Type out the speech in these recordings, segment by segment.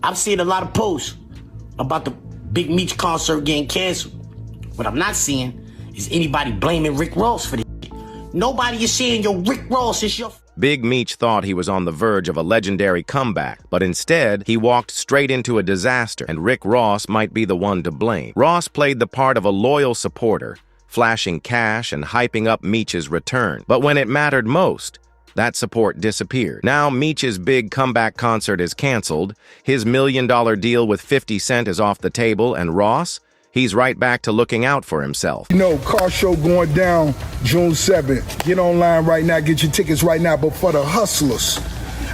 I've seen a lot of posts about the Big Meech concert getting canceled. What I'm not seeing is anybody blaming Rick Ross for this shit. Nobody is saying, yo, Rick Ross is your... Big Meech thought he was on the verge of a legendary comeback, but instead, he walked straight into a disaster, and Rick Ross might be the one to blame. Ross played the part of a loyal supporter, flashing cash and hyping up Meech's return. But when it mattered most, that support disappeared. Now Meech's big comeback concert is canceled, his $1 million deal with 50 Cent is off the table, and Ross? He's right back to looking out for himself. You know, car show going down June 7th. Get online right now, get your tickets right now. But for the hustlers,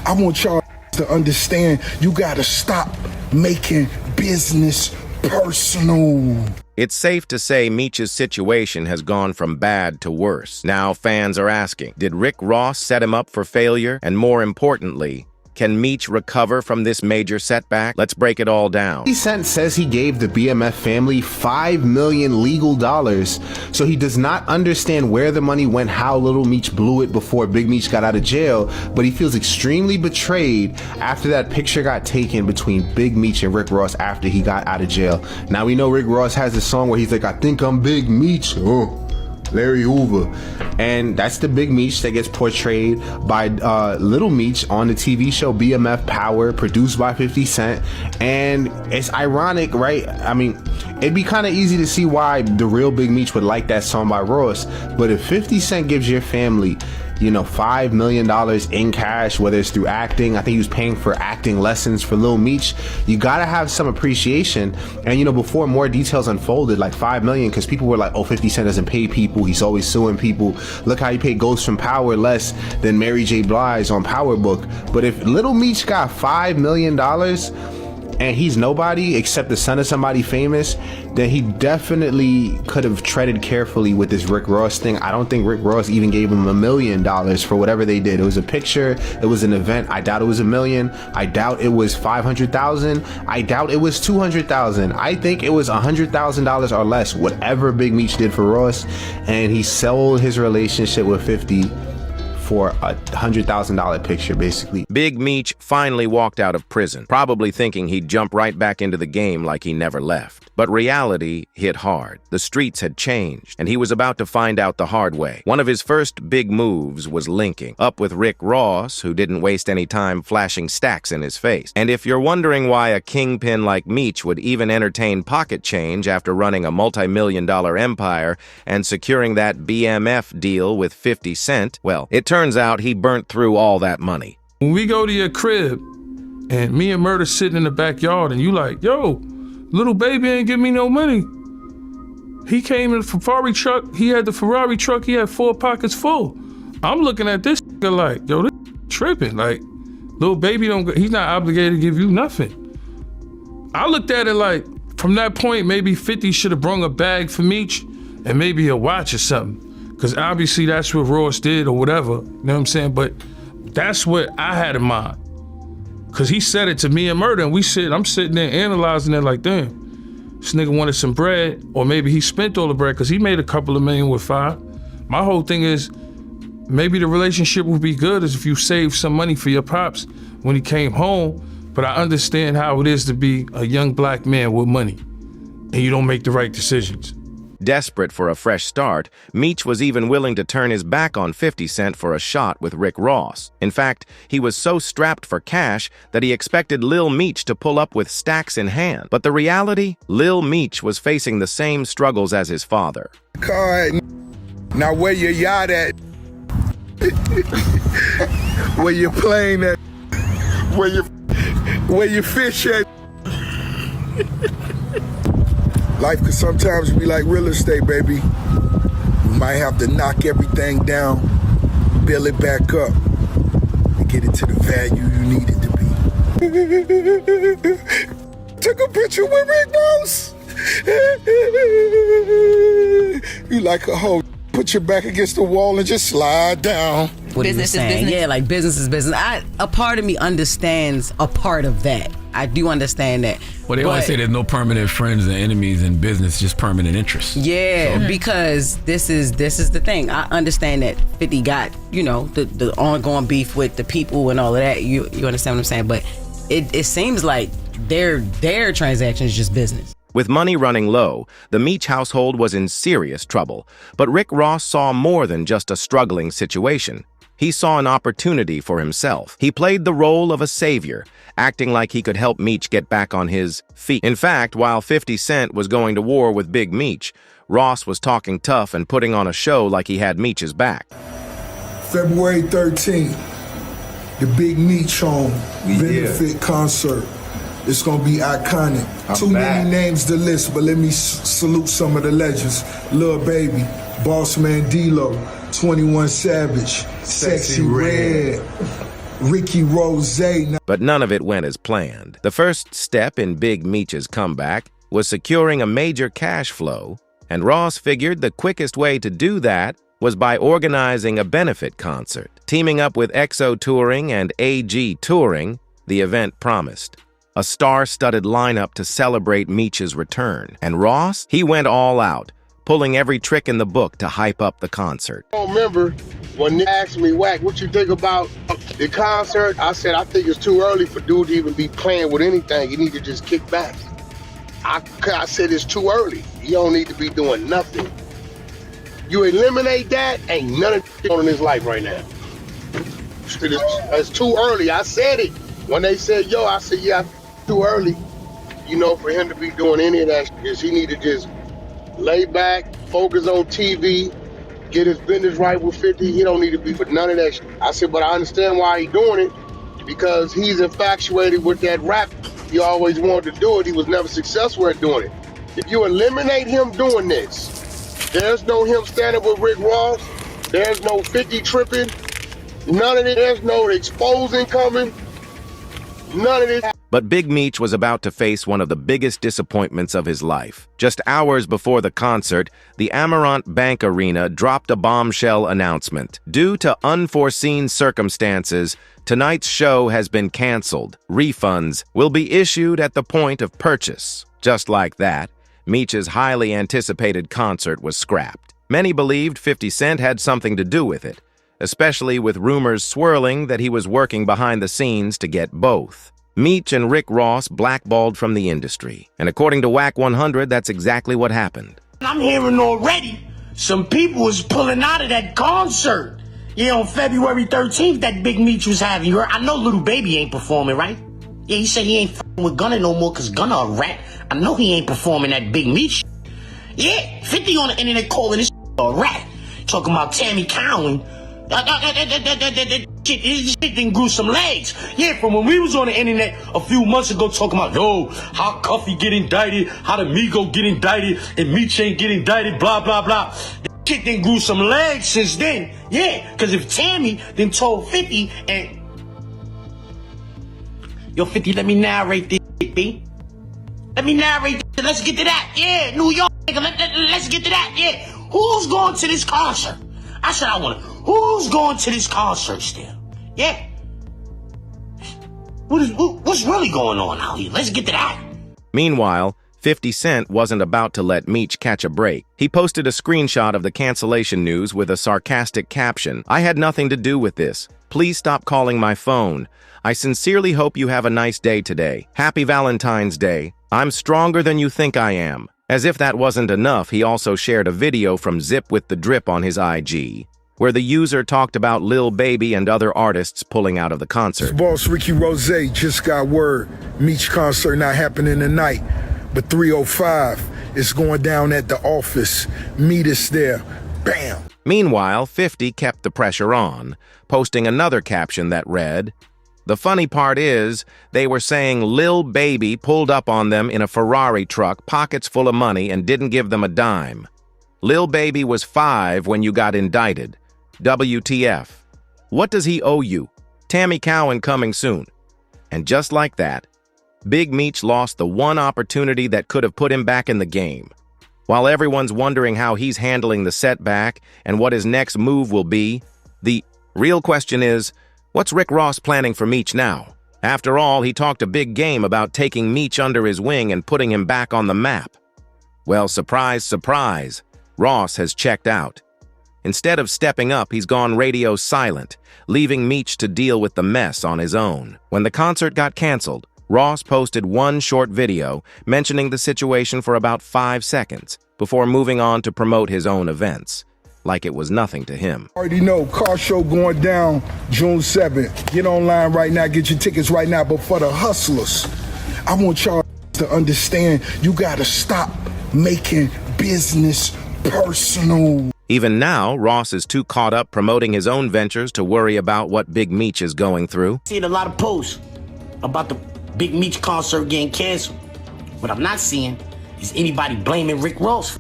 I want y'all to understand you gotta stop making business personal. It's safe to say Meech's situation has gone from bad to worse. Now fans are asking, did Rick Ross set him up for failure? And more importantly, can Meech recover from this major setback? Let's break it all down. 50 Cent says he gave the BMF family $5 million legal dollars, so he does not understand where the money went, how Little Meech blew it before Big Meech got out of jail, but he feels extremely betrayed after that picture got taken between Big Meech and Rick Ross after he got out of jail. Now we know Rick Ross has this song where he's like, I think I'm Big Meech. Larry Hoover, and that's the Big Meech that gets portrayed by Little Meech on the TV show BMF Power, produced by 50 Cent. And it's ironic, right? I mean, it'd be kind of easy to see why the real Big Meech would like that song by Ross, but if 50 Cent gives your family, you know, $5 million in cash, whether it's through acting, I think he was paying for acting lessons for Lil Meech, you gotta have some appreciation. And you know, before more details unfolded, like $5 million, because people were like, oh, 50 Cent doesn't pay people, he's always suing people. Look how he paid Ghost from Power less than Mary J. Blige on Power Book. But if Little Meech got $5 million and he's nobody except the son of somebody famous, then he definitely could have treaded carefully with this Rick Ross thing. I don't think Rick Ross even gave him $1 million for whatever they did. It was a picture, it was an event. I doubt it was $1 million. I doubt it was 500,000. I doubt it was 200,000. I think it was $100,000 or less, whatever Big Meech did for Ross, and he sold his relationship with 50 for a $100,000 picture, basically. Big Meech finally walked out of prison, probably thinking he'd jump right back into the game like he never left. But reality hit hard. The streets had changed, and he was about to find out the hard way. One of his first big moves was linking up with Rick Ross, who didn't waste any time flashing stacks in his face. And if you're wondering why a kingpin like Meech would even entertain pocket change after running a multi-million-dollar empire and securing that BMF deal with 50 Cent, well, it turns out he burnt through all that money. When we go to your crib, and me and Murder sitting in the backyard, and you like, yo, little baby ain't give me no money. He came in the Ferrari truck, he had the Ferrari truck, he had 4 pockets full. I'm looking at this like, yo, this tripping. Like, little baby he's not obligated to give you nothing. I looked at it like, from that point, maybe 50 should have brung a bag for Meech and maybe a watch or something. Because obviously that's what Ross did or whatever, you know what I'm saying? But that's what I had in mind. Cause he said it to me and Murder, and I'm sitting there analyzing it like, damn, this nigga wanted some bread, or maybe he spent all the bread cause he made a couple of million with 5. My whole thing is, maybe the relationship would be good as if you saved some money for your pops when he came home, but I understand how it is to be a young black man with money, and you don't make the right decisions. Desperate for a fresh start, Meech was even willing to turn his back on 50 Cent for a shot with Rick Ross. In fact, he was so strapped for cash that he expected Lil Meech to pull up with stacks in hand. But the reality? Lil Meech was facing the same struggles as his father. God, now where your yacht at? Where you playing at? Where you fish at? Life could sometimes be like real estate, baby. You might have to knock everything down, build it back up, and get it to the value you need it to be. Took a picture with Rick Ross. You like a hoe. Put your back against the wall and just slide down. What business is business. Yeah, like business is business. A part of me understands a part of that. I do understand that. Well, they always say there's no permanent friends and enemies in business, just permanent interests. Yeah, so. Because this is the thing. I understand that 50 got, you know, the ongoing beef with the people and all of that. You understand what I'm saying? But it seems like their transaction is just business. With money running low, the Meech household was in serious trouble. But Rick Ross saw more than just a struggling situation. He saw an opportunity for himself. He played the role of a savior, acting like he could help Meech get back on his feet. In fact, while 50 Cent was going to war with Big Meech, Ross was talking tough and putting on a show like he had Meech's back. February 13th, the Big Meech Home benefit concert. It's gonna be iconic. Too many names to list, but let me salute some of the legends. Lil Baby, Boss Man D-Lo, 21 Savage, Sexy Red, Ricky Rose. But none of it went as planned. The first step in Big Meech's comeback was securing a major cash flow, and Ross figured the quickest way to do that was by organizing a benefit concert. Teaming up with EXO Touring and AG Touring, the event promised a star-studded lineup to celebrate Meech's return. And Ross, he went all out, pulling every trick in the book to hype up the concert. I remember when they asked me, Wack, what you think about the concert? I said, I think it's too early for dude to even be playing with anything. You need to just kick back. I said it's too early. You don't need to be doing nothing. You eliminate that, ain't none of it on in his life right now. It's too early. I said it. When they said, yo, I said, yeah, too early, you know, for him to be doing any of that. He need to just lay back, focus on TV, get his business right with 50. He don't need to be for none of that shit. I said, but I understand why he doing it, because he's infatuated with that rap. He always wanted to do it. He was never successful at doing it. If you eliminate him doing this, there's no him standing with Rick Ross. There's no 50 tripping. None of it. There's no exposing coming. None of it. But Big Meech was about to face one of the biggest disappointments of his life. Just hours before the concert, the Amarant Bank Arena dropped a bombshell announcement. Due to unforeseen circumstances, tonight's show has been canceled. Refunds will be issued at the point of purchase. Just like that, Meech's highly anticipated concert was scrapped. Many believed 50 Cent had something to do with it, especially with rumors swirling that he was working behind the scenes to get both. Meech and Rick Ross blackballed from the industry. And according to Wack 100, that's exactly what happened. I'm hearing already some people was pulling out of that concert. Yeah, on February 13th, that Big Meech was having. You heard? I know Little Baby ain't performing, right? Yeah, he said he ain't f***ing with Gunna no more because Gunna a rat. I know he ain't performing that Big Meech. Yeah, 50 on the internet calling this a rat. Talking about Tammy Cowan. This shit done grew some legs. Yeah, from when we was on the internet a few months ago talking about, yo, how Cuffy get indicted, how the Migo get indicted, and Meech ain't get indicted, blah, blah, blah. That shit done grew some legs since then. Yeah, because if Tammy then told 50 and... Yo, 50, let me narrate this shit, B. Let me narrate this. Let's get to that. Yeah, New York, nigga, let's get to that. Yeah, who's going to this concert? I said I want to... Who's going to this concert still? Yeah. What's really going on out here? Let's get to that. Meanwhile, 50 Cent wasn't about to let Meech catch a break. He posted a screenshot of the cancellation news with a sarcastic caption. I had nothing to do with this. Please stop calling my phone. I sincerely hope you have a nice day today. Happy Valentine's Day. I'm stronger than you think I am. As if that wasn't enough, he also shared a video from Zip with the Drip on his IG, where the user talked about Lil Baby and other artists pulling out of the concert. Boss Ricky Rose just got word. Meech concert not happening tonight, but 3:05, it's going down at the office. Meet us there. Bam! Meanwhile, 50 kept the pressure on, posting another caption that read, "The funny part is, they were saying Lil Baby pulled up on them in a Ferrari truck, pockets full of money, and didn't give them a dime. Lil Baby was 5 when you got indicted. WTF. What does he owe you? Tammy Cowan coming soon." And just like that, Big Meech lost the one opportunity that could have put him back in the game. While everyone's wondering how he's handling the setback and what his next move will be, the real question is, what's Rick Ross planning for Meech now? After all, he talked a big game about taking Meech under his wing and putting him back on the map. Well, surprise, surprise, Ross has checked out. Instead of stepping up, he's gone radio silent, leaving Meech to deal with the mess on his own. When the concert got canceled, Ross posted one short video mentioning the situation for about 5 seconds before moving on to promote his own events, like it was nothing to him. Already know, car show going down June 7th. Get online right now, get your tickets right now. But for the hustlers, I want y'all to understand you gotta stop making business personal. Even now, Ross is too caught up promoting his own ventures to worry about what Big Meech is going through. Seeing a lot of posts about the Big Meech concert getting canceled. What I'm not seeing is anybody blaming Rick Ross.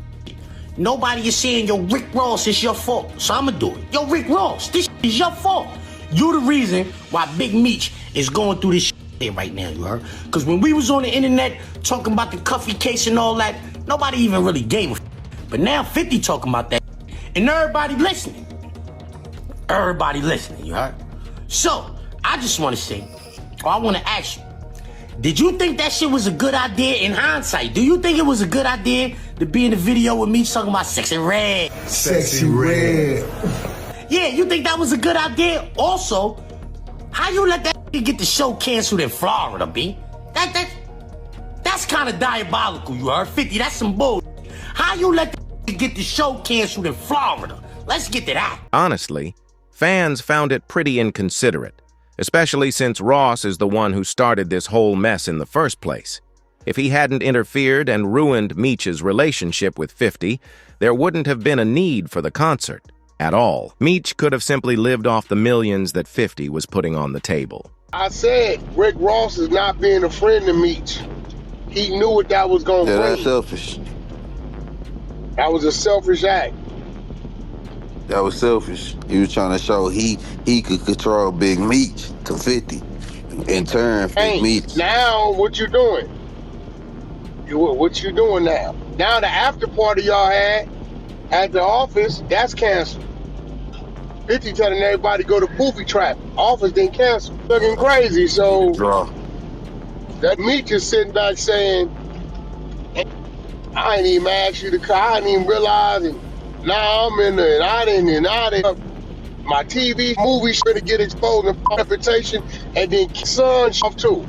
Nobody is saying, yo, Rick Ross, it's your fault. So I'ma do it. Yo, Rick Ross, this is your fault. You the reason why Big Meech is going through this here right now, you heard? Because when we was on the internet talking about the Cuffy case and all that, nobody even really gave a But now 50 talking about that. And everybody listening. Everybody listening, you heard? So, I just want to say, or I want to ask you, did you think that shit was a good idea in hindsight? Do you think it was a good idea to be in the video with me talking about Sexy Red? Sexy Red. Yeah, you think that was a good idea? Also, how you let that get the show canceled in Florida, B? That's kind of diabolical, you heard? 50, that's some bull. How you let that get the show canceled in Florida? Let's get to that. Honestly, fans found it pretty inconsiderate, especially since Ross is the one who started this whole mess in the first place. If he hadn't interfered and ruined Meech's relationship with 50, there wouldn't have been a need for the concert at all. Meech could have simply lived off the millions that 50 was putting on the table. I said Rick Ross is not being a friend to Meech. He knew what that was going to bring. That's selfish. That was a selfish act. That was selfish. He was trying to show he could control Big Meech to 50. In turn, Big Meech. Now, what you doing? What you doing now? Now the after party y'all had at the office, that's canceled. 50 telling everybody go to booby trap. Office didn't cancel. Looking crazy, so Draw. that Meech is sitting back saying, I ain't even asked you to come. I didn't even realize it. Now I'm in there, and I didn't. My TV movie to get exposed and reputation, and then son off too.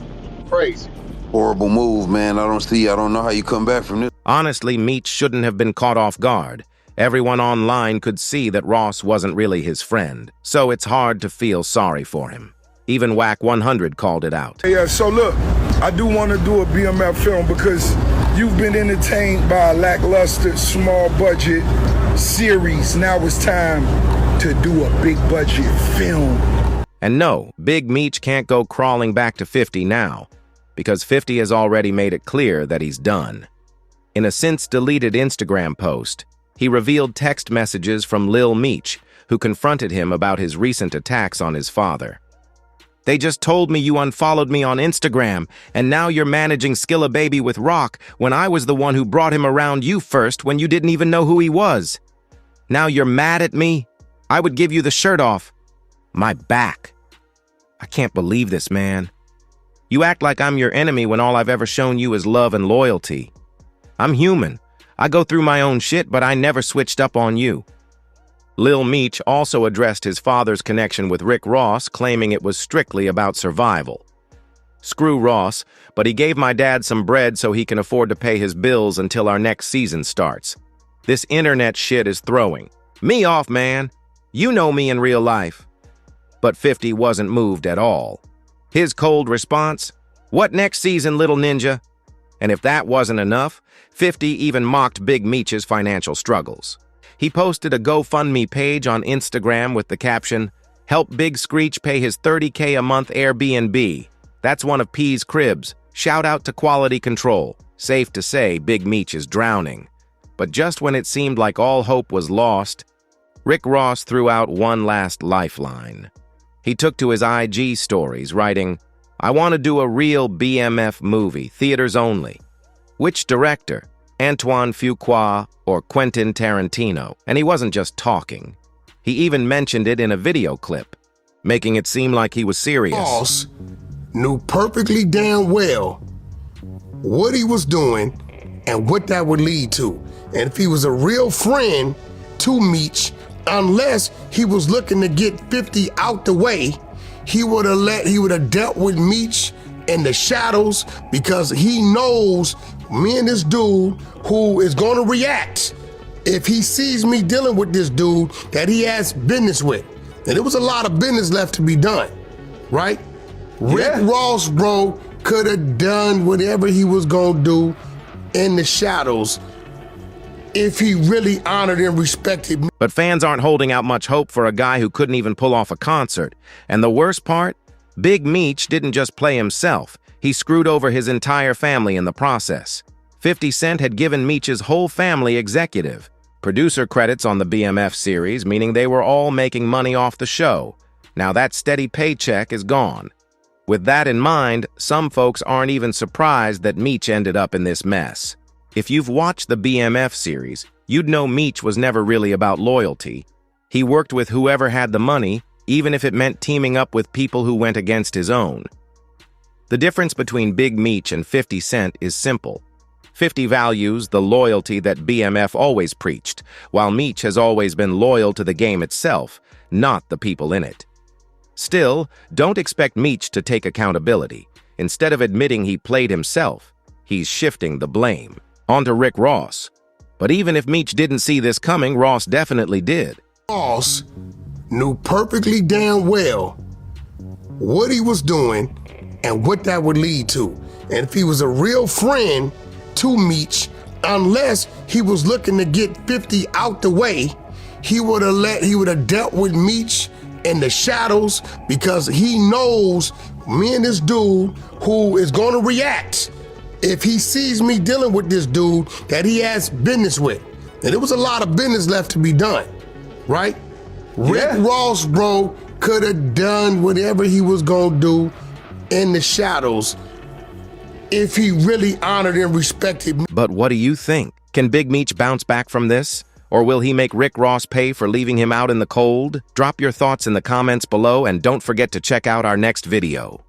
Crazy. Horrible move, man. I don't know how you come back from this. Honestly, Meech shouldn't have been caught off guard. Everyone online could see that Ross wasn't really his friend, so it's hard to feel sorry for him. Even Whack 100 called it out. Yeah, so look, I do want to do a BMF film because you've been entertained by a lackluster, small budget series. Now it's time to do a big budget film. And no, Big Meech can't go crawling back to 50 now, because 50 has already made it clear that he's done. In a since-deleted Instagram post, he revealed text messages from Lil Meech, who confronted him about his recent attacks on his father. They just told me you unfollowed me on Instagram, and now you're managing Skilla Baby with Rock when I was the one who brought him around you first when you didn't even know who he was. Now you're mad at me? I would give you the shirt off. My back. I can't believe this, man. You act like I'm your enemy when all I've ever shown you is love and loyalty. I'm human. I go through my own shit, but I never switched up on you. Lil Meech also addressed his father's connection with Rick Ross, claiming it was strictly about survival. Screw Ross, but he gave my dad some bread so he can afford to pay his bills until our next season starts. This internet shit is throwing me off, man. You know me in real life. But 50 wasn't moved at all. His cold response, "What next season, little ninja?" And if that wasn't enough, 50 even mocked Big Meech's financial struggles. He posted a GoFundMe page on Instagram with the caption, "Help Big Screech pay his $30K a month Airbnb. That's one of P's cribs. Shout out to quality control." Safe to say, Big Meech is drowning. But just when it seemed like all hope was lost, Rick Ross threw out one last lifeline. He took to his IG stories, writing, "I want to do a real BMF movie, theaters only. Which director? Antoine Fuqua or Quentin Tarantino?" And he wasn't just talking. He even mentioned it in a video clip, making it seem like he was serious. Ross knew perfectly damn well what he was doing and what that would lead to. And if he was a real friend to Meech, unless he was looking to get 50 out the way, he would have dealt with Meech in the shadows because he knows me and this dude who is going to react if he sees me dealing with this dude that he has business with. And there was a lot of business left to be done, right? Rick Ross, bro, could have done whatever he was going to do in the shadows if he really honored and respected me. But fans aren't holding out much hope for a guy who couldn't even pull off a concert. And the worst part? Big Meech didn't just play himself. He screwed over his entire family in the process. 50 Cent had given Meech's whole family executive producer credits on the BMF series, meaning they were all making money off the show. Now that steady paycheck is gone. With that in mind, some folks aren't even surprised that Meech ended up in this mess. If you've watched the BMF series, you'd know Meech was never really about loyalty. He worked with whoever had the money, even if it meant teaming up with people who went against his own. The difference between Big Meech and 50 Cent is simple. 50 values the loyalty that BMF always preached, while Meech has always been loyal to the game itself, not the people in it. Still, don't expect Meech to take accountability. Instead of admitting he played himself, he's shifting the blame onto Rick Ross. But even if Meech didn't see this coming, Ross definitely did. Ross knew perfectly damn well what he was doing and what that would lead to. And if he was a real friend to Meech, unless he was looking to get 50 out the way, he would have dealt with Meech in the shadows because he knows me and this dude who is going to react if he sees me dealing with this dude that he has business with. And there was a lot of business left to be done, right? Rick Ross, bro, could have done whatever he was going to do in the shadows if he really honored and respected me. But what do you think? Can Big Meech bounce back from this? Or will he make Rick Ross pay for leaving him out in the cold? Drop your thoughts in the comments below and don't forget to check out our next video.